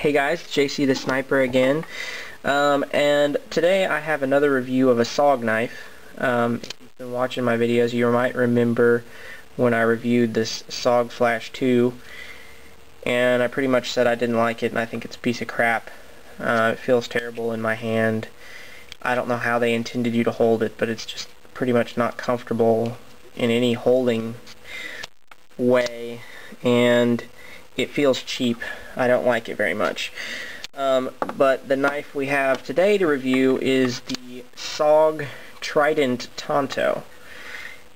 Hey guys, JCTheSniper again, and today I have another review of a SOG knife. If you've been watching my videos, you might remember when I reviewed this SOG Flash 2, and I pretty much said I didn't like it and I think it's a piece of crap. It feels terrible in my hand. I don't know how they intended you to hold it, but it's just pretty much not comfortable in any holding way, and it feels cheap. I don't like it very much. But the knife we have today to review is the SOG Trident Tanto.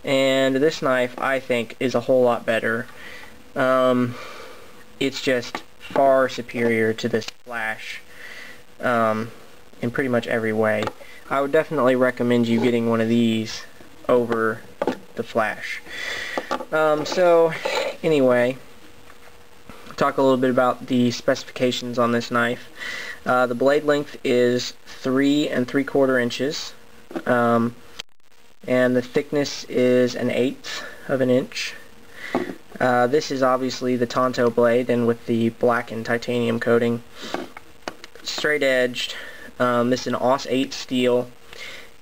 And this knife, I think, is a whole lot better. It's just far superior to this Flash in pretty much every way. I would definitely recommend you getting one of these over the Flash. So, anyway, talk a little bit about the specifications on this knife. The blade length is 3 3/4 inches, and the thickness is 1/8 of an inch. This is obviously the Tanto blade, and with the blackened titanium coating. Straight edged. This is an AUS 8 steel.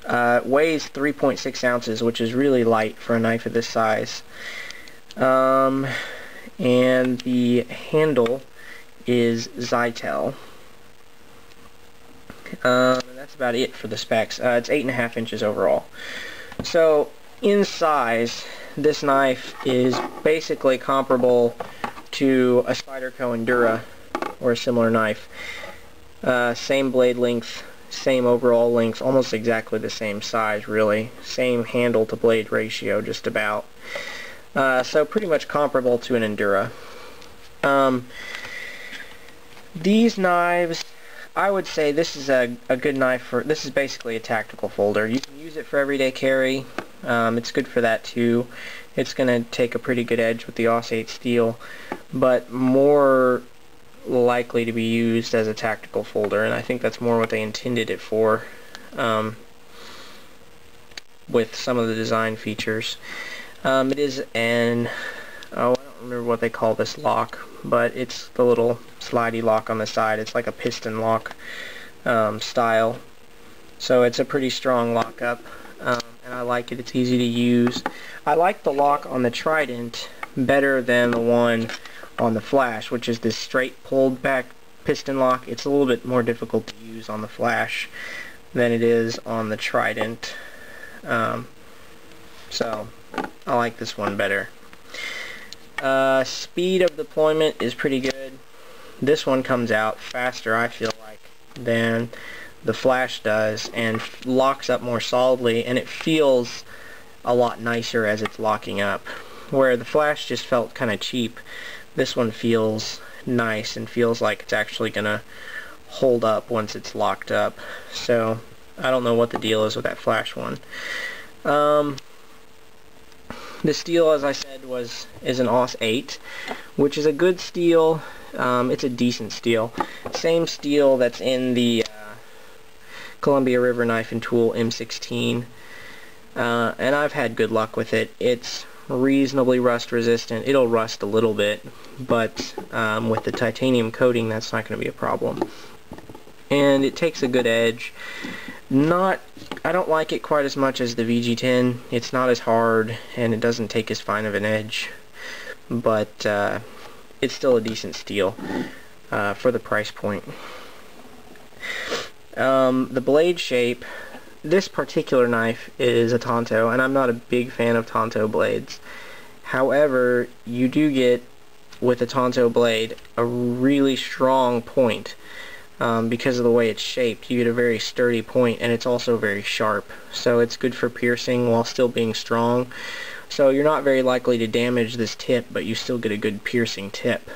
Weighs 3.6 ounces, which is really light for a knife of this size. And the handle is Zytel. That's about it for the specs. It's 8.5 inches overall. So in size, this knife is basically comparable to a Spyderco Endura or a similar knife. Same blade length, same overall length, almost exactly the same size really. Same handle to blade ratio just about. So pretty much comparable to an Endura. These knives, I would say this is a good knife for, this is basically a tactical folder. You can use it for everyday carry. It's good for that too. It's going to take a pretty good edge with the AUS 8 steel, but more likely to be used as a tactical folder, and I think that's more what they intended it for, with some of the design features. It is an, I don't remember what they call this lock, but it's the little slidey lock on the side. It's like a piston lock style. So it's a pretty strong lockup, and I like it. It's easy to use. I like the lock on the Trident better than the one on the Flash, which is this straight pulled back piston lock. It's a little bit more difficult to use on the Flash than it is on the Trident. So I like this one better. Speed of deployment is pretty good. This one comes out faster, I feel like, than the Flash does, and locks up more solidly, and it feels a lot nicer as it's locking up. Where the Flash just felt kind of cheap, this one feels nice and feels like it's actually gonna hold up once it's locked up. So I don't know what the deal is with that Flash one. The steel, as I said, is an AUS 8, which is a good steel. It's a decent steel. Same steel that's in the Columbia River Knife and Tool M16, and I've had good luck with it. It's reasonably rust resistant. It'll rust a little bit, but with the titanium coating, that's not going to be a problem. And it takes a good edge. I don't like it quite as much as the VG10. It's not as hard, and it doesn't take as fine of an edge, but it's still a decent steel for the price point. The blade shape, this particular knife is a Tanto, and I'm not a big fan of Tanto blades. However, you do get, with a Tanto blade, a really strong point. Because of the way it's shaped, you get a very sturdy point, and it's also very sharp. So it's good for piercing while still being strong. So you're not very likely to damage this tip, but you still get a good piercing tip.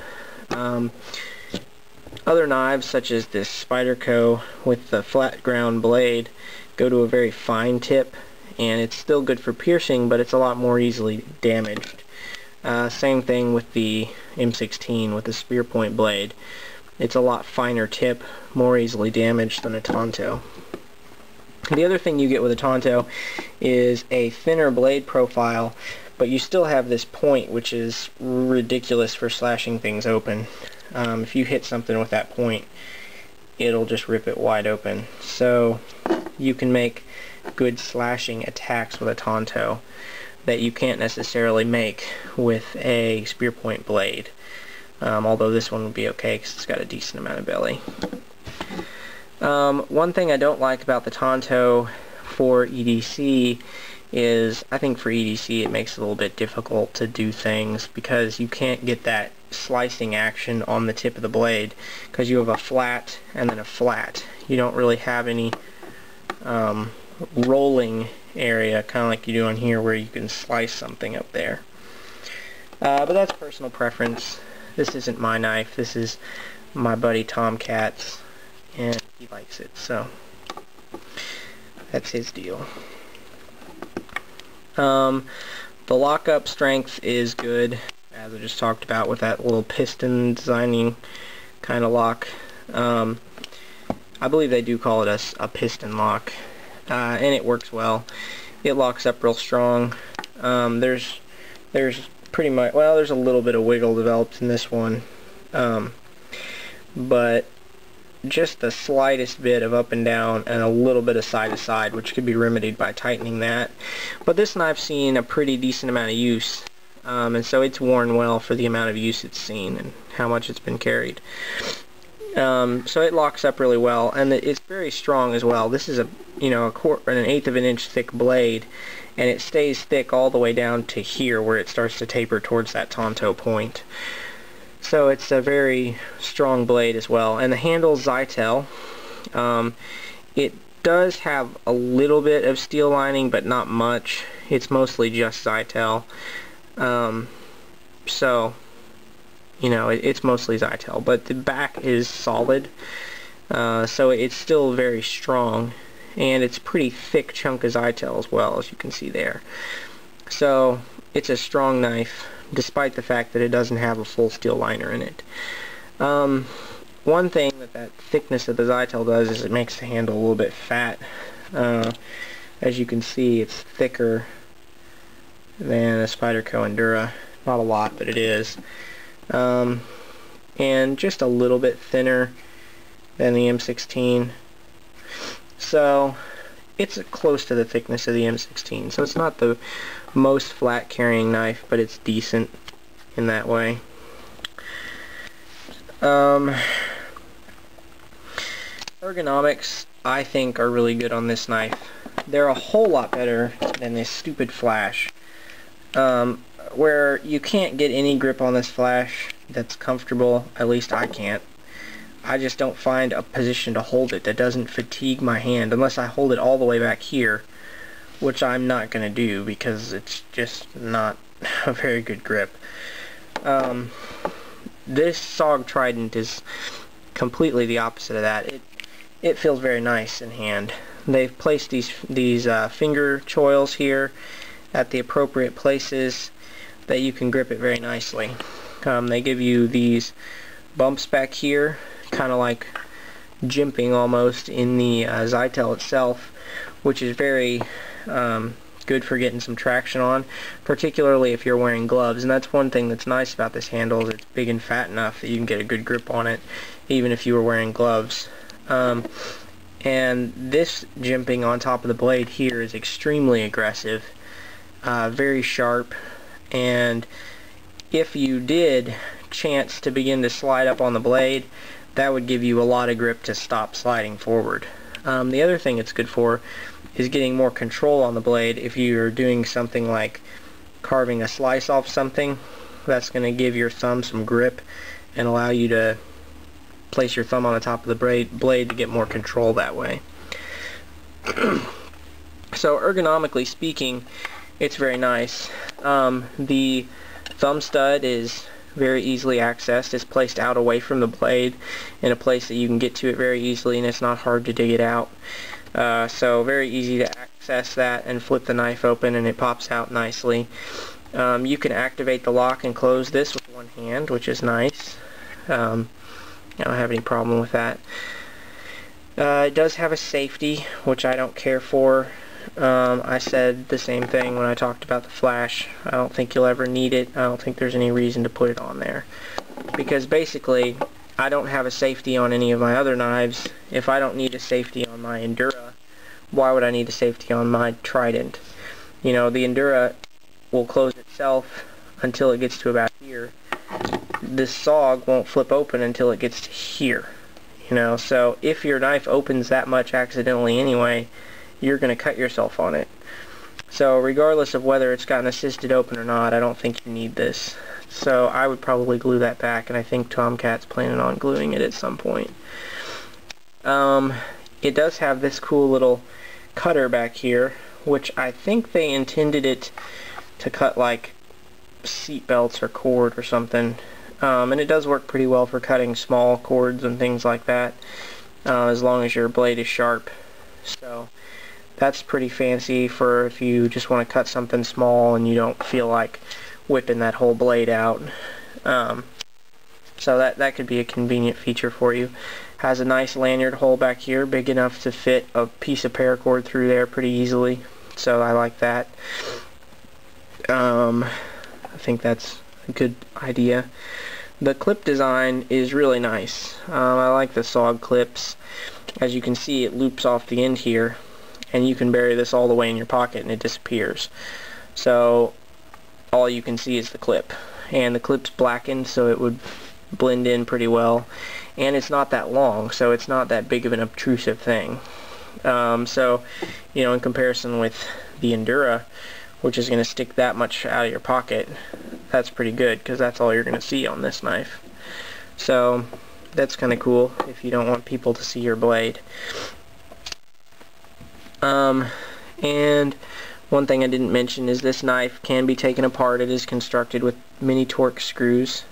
Other knives, such as this Spyderco with the flat ground blade, go to a very fine tip, and it's still good for piercing, but it's a lot more easily damaged. Same thing with the M16 with the spear point blade. It's a lot finer tip, more easily damaged than a Tanto. The other thing you get with a Tanto is a thinner blade profile, but you still have this point, which is ridiculous for slashing things open. If you hit something with that point, it'll just rip it wide open. So you can make good slashing attacks with a Tanto that you can't necessarily make with a spear point blade. Although this one would be okay because it's got a decent amount of belly. One thing I don't like about the Tanto for EDC is, I think for EDC it makes it a little bit difficult to do things because you can't get that slicing action on the tip of the blade because you have a flat and then a flat. You don't really have any rolling area, kind of like you do on here where you can slice something up there. But that's personal preference. This isn't my knife, this is my buddy Tomcat's, and he likes it, so that's his deal. The lockup strength is good, as I just talked about with that little piston designing kind of lock. I believe they do call it a piston lock, and it works well. It locks up real strong. There's pretty much, well, there's a little bit of wiggle developed in this one, but just the slightest bit of up and down and a little bit of side to side, which could be remedied by tightening that. But this knife's seen a pretty decent amount of use, and so it's worn well for the amount of use it's seen and how much it's been carried. So it locks up really well, and it's very strong as well. This is an eighth of an inch thick blade, and it stays thick all the way down to here where it starts to taper towards that Tanto point. So it's a very strong blade as well. And the handle's Zytel. It does have a little bit of steel lining, but not much. It's mostly just Zytel. So, it's mostly Zytel. But the back is solid. So it's still very strong. And it's a pretty thick chunk of Zytel as well, as you can see there. So it's a strong knife, despite the fact that it doesn't have a full steel liner in it. One thing that thickness of the Zytel does is it makes the handle a little bit fat. As you can see, it's thicker than a Spyderco Endura. Not a lot, but it is. And just a little bit thinner than the M16. So it's close to the thickness of the M16, so it's not the most flat carrying knife, but it's decent in that way. Ergonomics, I think, are really good on this knife. They're a whole lot better than this stupid flash, where you can't get any grip on this flash that's comfortable. At least I can't. I just don't find a position to hold it that doesn't fatigue my hand unless I hold it all the way back here, which I'm not going to do because it's just not a very good grip. This SOG Trident is completely the opposite of that. It feels very nice in hand. They've placed these finger choils here at the appropriate places that you can grip it very nicely. They give you these bumps back here, kind of like jimping almost in the Zytel itself, which is very good for getting some traction on, particularly if you're wearing gloves. And that's one thing that's nice about this handle, is it's big and fat enough that you can get a good grip on it even if you were wearing gloves. And this jimping on top of the blade here is extremely aggressive, very sharp, and if you did chance to begin to slide up on the blade, that would give you a lot of grip to stop sliding forward. The other thing it's good for is getting more control on the blade. If you're doing something like carving a slice off something, that's going to give your thumb some grip and allow you to place your thumb on the top of the blade to get more control that way. So ergonomically speaking, it's very nice. The thumb stud is very easily accessed. It's placed out away from the blade in a place that you can get to it very easily, and it's not hard to dig it out. So very easy to access that and flip the knife open and it pops out nicely. You can activate the lock and close this with one hand, which is nice. I don't have any problem with that. It does have a safety, which I don't care for. I said the same thing when I talked about the flash. I don't think you'll ever need it. I don't think there's any reason to put it on there. Because basically, I don't have a safety on any of my other knives. If I don't need a safety on my Endura, why would I need a safety on my Trident? You know, the Endura will close itself until it gets to about here. This SOG won't flip open until it gets to here. You know, so if your knife opens that much accidentally anyway, you're going to cut yourself on it. So regardless of whether it's got an assisted open or not, I don't think you need this. So I would probably glue that back, and I think Tomcat's planning on gluing it at some point. It does have this cool little cutter back here, which I think they intended it to cut like seat belts or cord or something. And it does work pretty well for cutting small cords and things like that, as long as your blade is sharp. So that's pretty fancy for if you just want to cut something small and you don't feel like whipping that whole blade out. So that could be a convenient feature for you. Has a nice lanyard hole back here, big enough to fit a piece of paracord through there pretty easily. So I like that. I think that's a good idea. The clip design is really nice. I like the SOG clips. As you can see, it loops off the end here, and you can bury this all the way in your pocket and it disappears. So all you can see is the clip, and the clip's blackened so it would blend in pretty well, and it's not that long, so it's not that big of an obtrusive thing. So, you know, in comparison with the Endura, which is going to stick that much out of your pocket, that's pretty good, because that's all you're going to see on this knife. So that's kind of cool if you don't want people to see your blade. And one thing I didn't mention is this knife can be taken apart. It is constructed with mini Torx screws.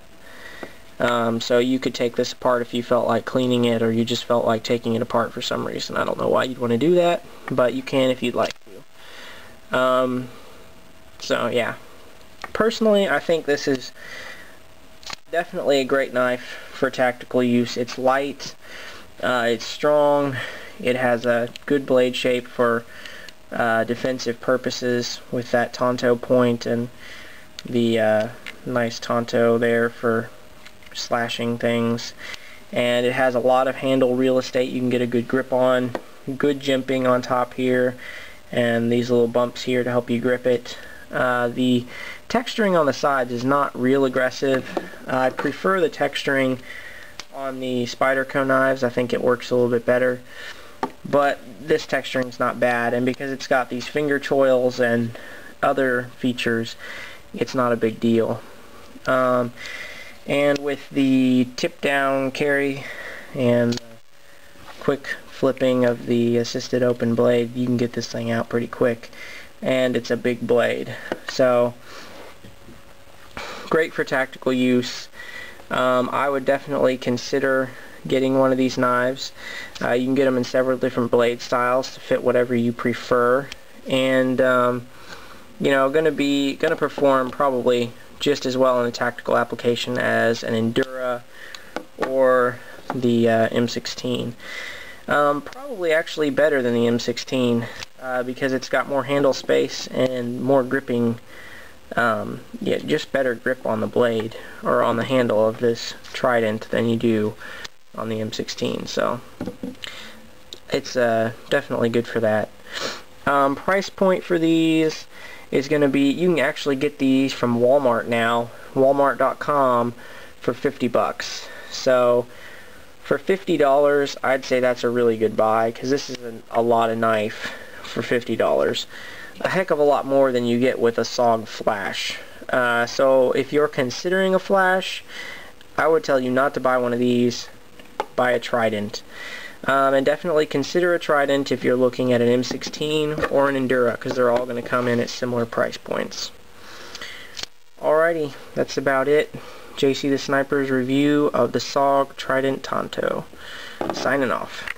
So you could take this apart if you felt like cleaning it, or you just felt like taking it apart for some reason. I don't know why you'd want to do that, but you can if you'd like to. So yeah, personally I think this is definitely a great knife for tactical use. It's light, it's strong, it has a good blade shape for defensive purposes with that Tanto point and the nice Tanto there for slashing things, and it has a lot of handle real estate you can get a good grip on, good jimping on top here, and these little bumps here to help you grip it. The texturing on the sides is not real aggressive. I prefer the texturing on the Spyderco knives. I think it works a little bit better, but this texturing is not bad, and because it's got these finger choils and other features, it's not a big deal. And with the tip down carry and the quick flipping of the assisted open blade, you can get this thing out pretty quick, and it's a big blade, so great for tactical use. I would definitely consider getting one of these knives. You can get them in several different blade styles to fit whatever you prefer, and you know, gonna perform probably just as well in a tactical application as an Endura or the M16. Probably actually better than the M16 because it's got more handle space and more gripping, yeah, just better grip on the blade or on the handle of this Trident than you do on the M16. So it's definitely good for that. Price point for these is going to be, you can actually get these from Walmart now, walmart.com, for $50. So for $50, I'd say that's a really good buy, because this is a lot of knife for $50. A heck of a lot more than you get with a SOG flash. So if you're considering a flash, I would tell you not to buy one of these, buy a Trident. And definitely consider a Trident if you're looking at an M16 or an Endura, because they're all going to come in at similar price points. Alrighty, that's about it. JCTheSniper's review of the SOG Trident Tanto. Signing off.